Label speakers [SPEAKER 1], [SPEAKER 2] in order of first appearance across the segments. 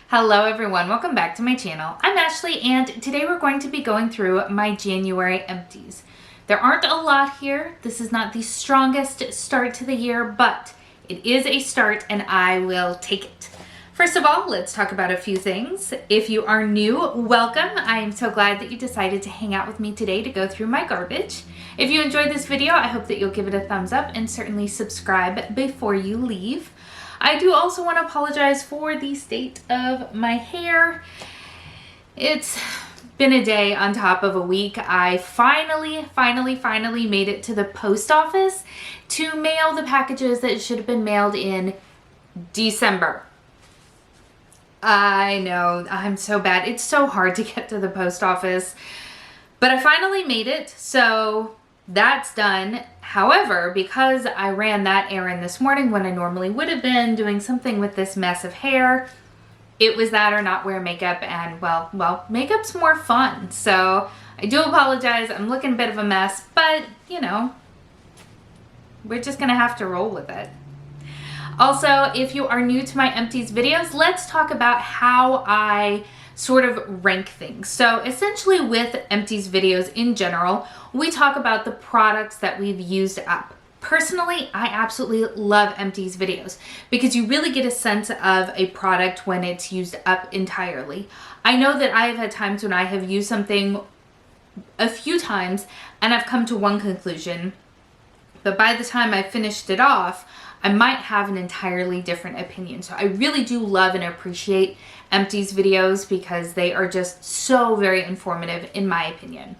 [SPEAKER 1] Hello everyone, welcome back to my channel. I'm Ashley and today we're going to be going through my January empties. There aren't a lot here. This is not the strongest start to the year, but it is a start and I will take it. First of all, let's talk about a few things. If you are new, welcome. I am so glad that you decided to hang out with me today to go through my garbage. If you enjoyed this video, I hope that you'll give it a thumbs up and certainly subscribe before you leave. I do also want to apologize for the state of my hair. It's been a day on top of a week. I finally made it to the post office to mail the packages that should have been mailed in December. I know, I'm so bad. It's so hard to get to the post office, but I finally made it, so that's done. However, because I ran that errand this morning when I normally would have been doing something with this mess of hair, it was that or not wear makeup, and well, makeup's more fun. So I do apologize. I'm looking a bit of a mess, but you know, we're just gonna have to roll with it. Also, if you are new to my empties videos, let's talk about how I sort of rank things. So essentially with empties videos in general, we talk about the products that we've used up. Personally, I absolutely love empties videos because you really get a sense of a product when it's used up entirely. I know that I have had times when I have used something a few times and I've come to one conclusion, but by the time I finished it off, I might have an entirely different opinion. So I really do love and appreciate empties videos because they are just so very informative in my opinion.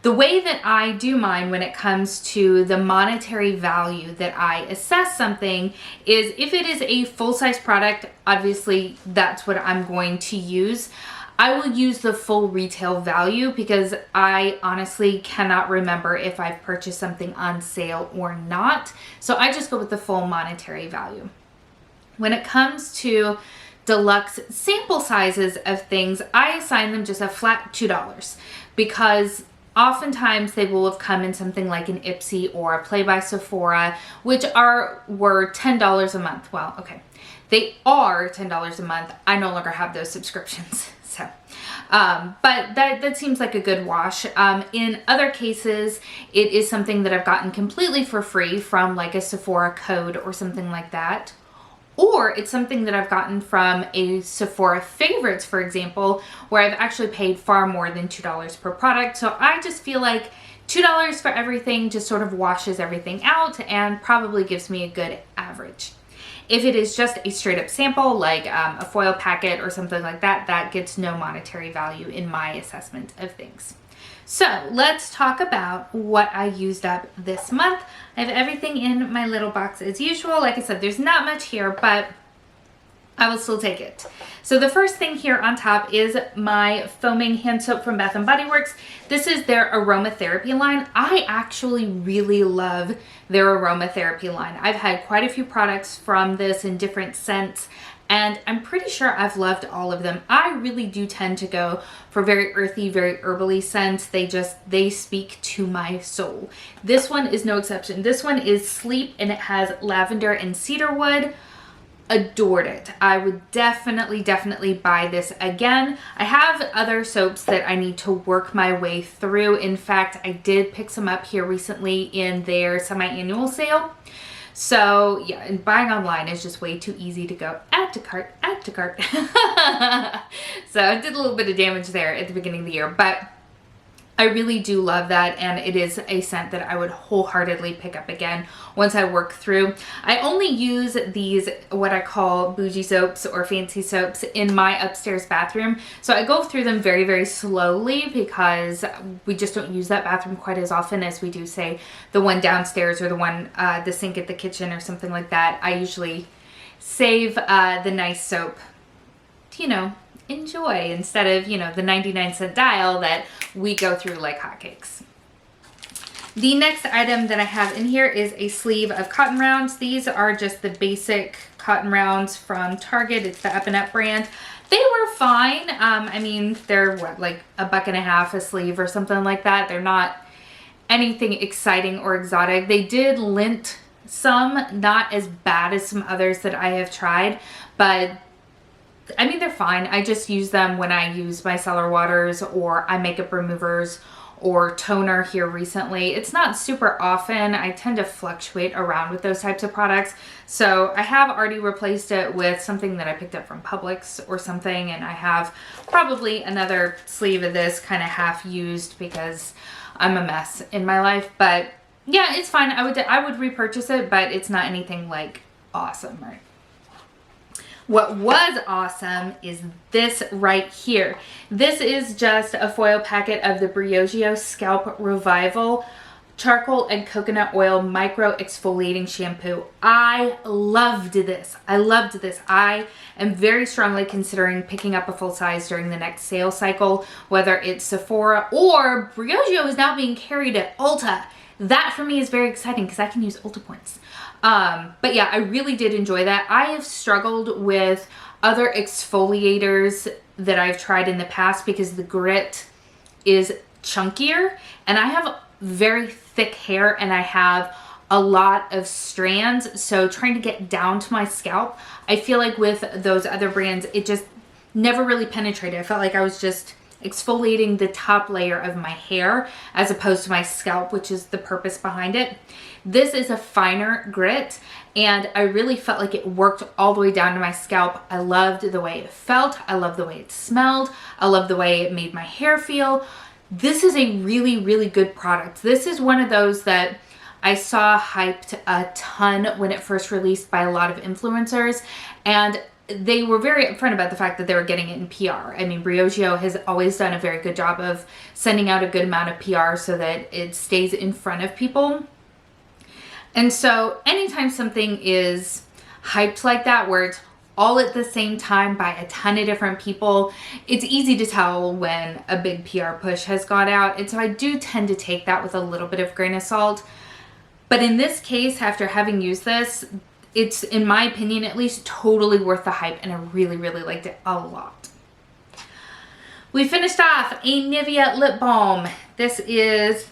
[SPEAKER 1] The way that I do mine when it comes to the monetary value that I assess something is if it is a full-size product, obviously that's what I'm going to use. I will use the full retail value because I honestly cannot remember if I've purchased something on sale or not. So I just go with the full monetary value. When it comes to deluxe sample sizes of things, I assign them just a flat $2 because oftentimes they will have come in something like an Ipsy or a Play by Sephora, which were $10 a month. Well, okay, they are $10 a month. I no longer have those subscriptions. So, but that seems like a good wash. In other cases, it is something that I've gotten completely for free from like a Sephora code or something like that. Or it's something that I've gotten from a Sephora favorites, for example, where I've actually paid far more than $2 per product. So I just feel like $2 for everything just sort of washes everything out and probably gives me a good average. If it is just a straight up sample, like a foil packet or something like that, that gets no monetary value in my assessment of things. So let's talk about what I used up this month. I have everything in my little box as usual. Like I said, there's not much here, but I will still take it. So the first thing here on top is my foaming hand soap from Bath & Body Works. This is their aromatherapy line. I actually really love their aromatherapy line. I've had quite a few products from this in different scents, and I'm pretty sure I've loved all of them. I really do tend to go for very earthy, very herbally scents. They speak to my soul. This one is no exception. This one is Sleep and it has lavender and cedarwood. Adored it. I would definitely buy this again. I have other soaps that I need to work my way through. In fact, I did pick some up here recently in their semi-annual sale. So yeah, and buying online is just way too easy to go add to cart, add to cart. So I did a little bit of damage there at the beginning of the year, but I really do love that, and it is a scent that I would wholeheartedly pick up again once I work through. I only use these, what I call bougie soaps or fancy soaps, in my upstairs bathroom. So I go through them very slowly because we just don't use that bathroom quite as often as we do, say, the one downstairs or the one, the sink at the kitchen or something like that. I usually save the nice soap to, you know, enjoy instead of, you know, the 99-cent dial that we go through like hotcakes. The next item that I have in here is a sleeve of cotton rounds. These are just the basic cotton rounds from Target. It's the Up and Up brand. They were fine. I mean, they're what, like $1.50 a sleeve or something like that. They're not anything exciting or exotic. They did lint some, not as bad as some others that I have tried, but I mean, they're fine. I just use them when I use micellar waters or eye makeup removers or toner here recently. It's not super often. I tend to fluctuate around with those types of products. So I have already replaced it with something that I picked up from Publix or something. And I have probably another sleeve of this kind of half used because I'm a mess in my life. But yeah, it's fine. I would repurchase it, but it's not anything like awesome, right? What was awesome is this right here. This is just a foil packet of the Briogeo Scalp Revival Charcoal and Coconut Oil Micro Exfoliating Shampoo. I loved this. I loved this. I am very strongly considering picking up a full size during the next sale cycle, whether it's Sephora or Briogeo is now being carried at Ulta. That for me is very exciting because I can use Ulta points. But yeah, I really did enjoy that. I have struggled with other exfoliators that I've tried in the past because the grit is chunkier and I have very thick hair and I have a lot of strands. So trying to get down to my scalp, I feel like with those other brands, it just never really penetrated. I felt like I was just exfoliating the top layer of my hair as opposed to my scalp, which is the purpose behind it. This is a finer grit and I really felt like it worked all the way down to my scalp. I loved the way it felt. I loved the way it smelled. I loved the way it made my hair feel. This is a really, really good product. This is one of those that I saw hyped a ton when it first released by a lot of influencers, and they were very upfront about the fact that they were getting it in PR. I mean, Briogeo has always done a very good job of sending out a good amount of PR so that it stays in front of people. And so anytime something is hyped like that, where it's all at the same time by a ton of different people, it's easy to tell when a big PR push has gone out. And so I do tend to take that with a little bit of grain of salt. But in this case, after having used this, it's, in my opinion at least, totally worth the hype, and I really, really liked it a lot. We finished off a Nivea Lip Balm. This is,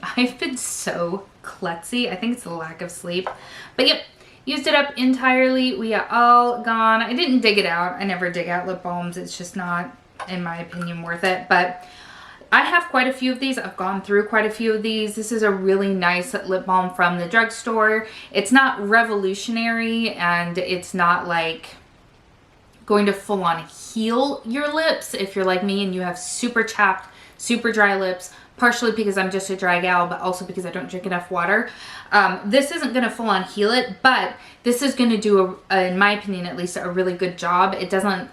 [SPEAKER 1] I've been so klutzy. I think it's the lack of sleep. But yep, used it up entirely. We are all gone. I didn't dig it out. I never dig out lip balms. It's just not, in my opinion, worth it. But I have quite a few of these. I've gone through quite a few of these. This is a really nice lip balm from the drugstore. It's not revolutionary and it's not like going to full on heal your lips if you're like me and you have super chapped, super dry lips, partially because I'm just a dry gal, but also because I don't drink enough water. This isn't going to full on heal it, but this is going to do, in my opinion at least, a really good job. It doesn't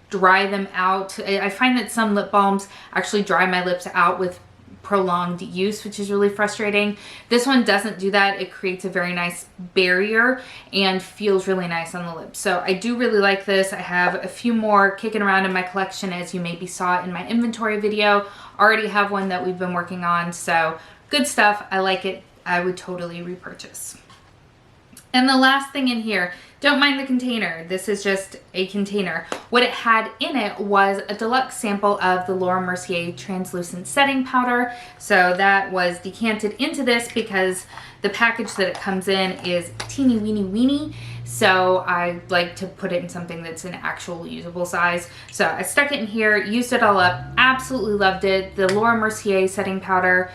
[SPEAKER 1] dry them out. I find that some lip balms actually dry my lips out with prolonged use, which is really frustrating. This one doesn't do that. It creates a very nice barrier and feels really nice on the lips. So I do really like this. I have a few more kicking around in my collection, as you maybe saw in my inventory video. Already have one that we've been working on. So good stuff. I like it. I would totally repurchase. And the last thing in here, don't mind the container. This is just a container. What it had in it was a deluxe sample of the Laura Mercier translucent setting powder. So that was decanted into this because the package that it comes in is teeny weeny weeny. So I like to put it in something that's an actual usable size. So I stuck it in here, used it all up, absolutely loved it. The Laura Mercier setting powder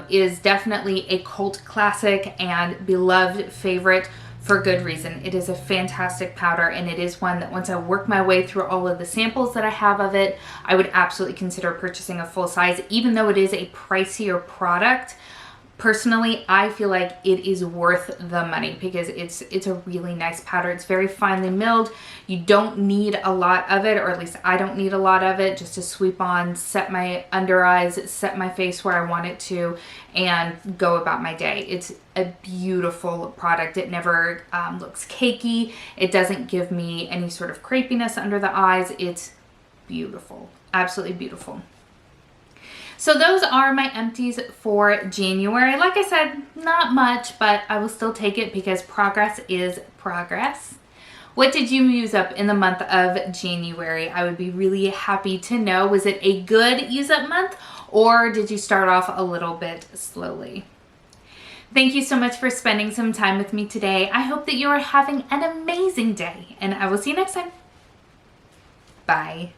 [SPEAKER 1] is definitely a cult classic and beloved favorite for good reason. It is a fantastic powder, and it is one that once I work my way through all of the samples that I have of it, I would absolutely consider purchasing a full size, even though it is a pricier product. Personally, I feel like it is worth the money because it's a really nice powder. It's very finely milled. You don't need a lot of it, or at least I don't need a lot of it, just to sweep on, set my under eyes, set my face where I want it to, and go about my day. It's a beautiful product. It never looks cakey. It doesn't give me any sort of crepiness under the eyes. It's beautiful. Absolutely beautiful. So those are my empties for January. Like I said, not much, but I will still take it because progress is progress. What did you use up in the month of January? I would be really happy to know. Was it a good use up month, or did you start off a little bit slowly? Thank you so much for spending some time with me today. I hope that you are having an amazing day, and I will see you next time. Bye.